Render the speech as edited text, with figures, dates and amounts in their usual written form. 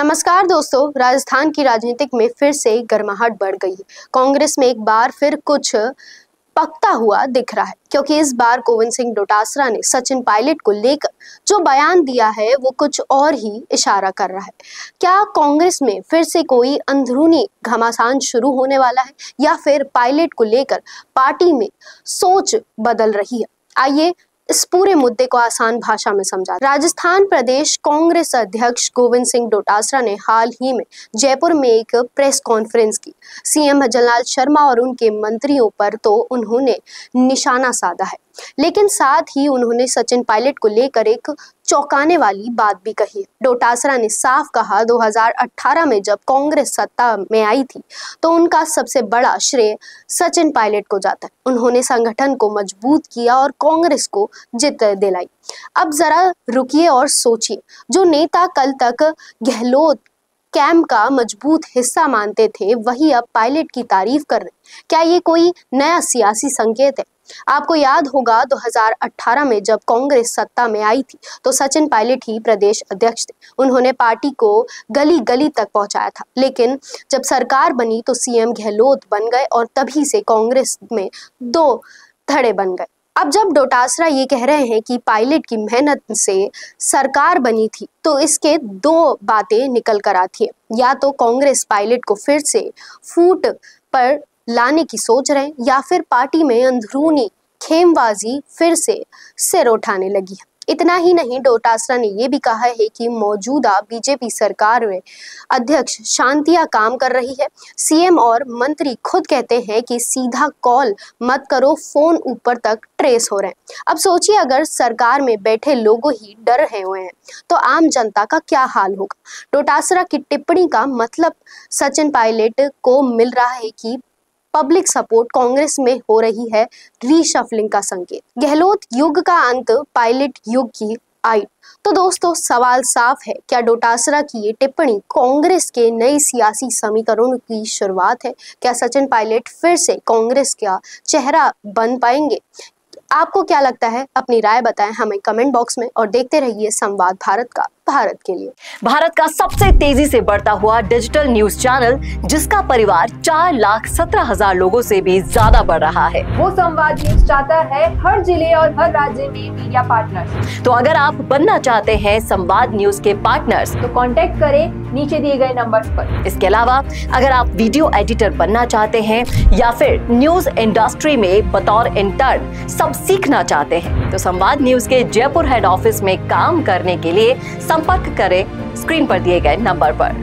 नमस्कार दोस्तों, राजस्थान की राजनीतिक में फिर से गर्माहट बढ़ गई है। कांग्रेस में एक बार फिर कुछ पकता हुआ दिख रहा है, क्योंकि इस बार गोविंद सिंह डोटासरा ने सचिन पायलट को लेकर जो बयान दिया है वो कुछ और ही इशारा कर रहा है। क्या कांग्रेस में फिर से कोई अंदरूनी घमासान शुरू होने वाला है, या फिर पायलट को लेकर पार्टी में सोच बदल रही है? आइए इस पूरे मुद्दे को आसान भाषा में समझा। राजस्थान प्रदेश कांग्रेस अध्यक्ष गोविंद सिंह डोटासरा ने हाल ही में जयपुर में एक प्रेस कॉन्फ्रेंस की। सीएम भजनलाल शर्मा और उनके मंत्रियों पर तो उन्होंने निशाना साधा है, लेकिन साथ ही उन्होंने सचिन पायलट को लेकर एक चौंकाने वाली बात भी कही है। डोटासरा ने साफ कहा, 2018 में जब कांग्रेस सत्ता में आई थी तो उनका सबसे बड़ा श्रेय सचिन पायलट को जाता है। उन्होंने संगठन को मजबूत किया और कांग्रेस को जीत दिलाई। अब जरा रुकिए और सोचिए, जो नेता कल तक गहलोत कैंप का मजबूत हिस्सा मानते थे, वही अब पायलट की तारीफ कर रहे। क्या ये कोई नया सियासी संकेत है? आपको याद होगा 2018 में जब कांग्रेस सत्ता में आई थी तो सचिन पायलट ही प्रदेश अध्यक्ष थे। उन्होंने पार्टी को गली गली तक पहुंचाया था, लेकिन जब सरकार बनी तो सीएम गहलोत बन गए और तभी से कांग्रेस में दो धड़े बन गए। अब जब डोटासरा ये कह रहे हैं कि पायलट की मेहनत से सरकार बनी थी, तो इसके दो बातें निकल कर आती है। या तो कांग्रेस पायलट को फिर से फूट पर लाने की सोच रहे हैं, या फिर पार्टी में अंदरूनी खेमबाजी फिर से सिर उठाने लगी है। इतना ही नहीं, डोटासरा ने यह भी कहा है कि मौजूदा बीजेपी सरकार में अध्यक्ष शांतिया काम कर रही है। सीएम और मंत्री खुद कहते हैं कि सीधा कॉल मत करो, फोन ऊपर तक ट्रेस हो रहे हैं। अब सोचिए, अगर सरकार में बैठे लोगों ही डर रहे हुए हैं तो आम जनता का क्या हाल होगा? डोटासरा की टिप्पणी का मतलब सचिन पायलट को मिल रहा है कि पब्लिक सपोर्ट कांग्रेस में हो रही है रीशफलिंग का संकेत। गहलोत युग का अंत, पायलट युग की आई। तो दोस्तों, सवाल साफ है, क्या डोटासरा की ये टिप्पणी कांग्रेस के नए सियासी समीकरणों की शुरुआत है? क्या सचिन पायलट फिर से कांग्रेस का चेहरा बन पाएंगे? आपको क्या लगता है? अपनी राय बताएं हमें कमेंट बॉक्स में, और देखते रहिए संवाद भारत का, भारत के लिए। भारत का सबसे तेजी से बढ़ता हुआ डिजिटल न्यूज चैनल, जिसका परिवार 4,17,000 लोगों से भी ज्यादा बढ़ रहा है। वो संवाद न्यूज चाहता है हर जिले और हर राज्य में मीडिया पार्टनर्स। तो अगर आप बनना चाहते हैं संवाद न्यूज के पार्टनर्स, तो कांटेक्ट करें नीचे दिए गए नंबर पर। इसके अलावा अगर आप वीडियो एडिटर बनना चाहते हैं, या फिर न्यूज इंडस्ट्री में बतौर इंटर्न सब सीखना चाहते हैं, तो संवाद न्यूज के जयपुर हेड ऑफिस में काम करने के लिए संपर्क करें स्क्रीन पर दिए गए नंबर पर।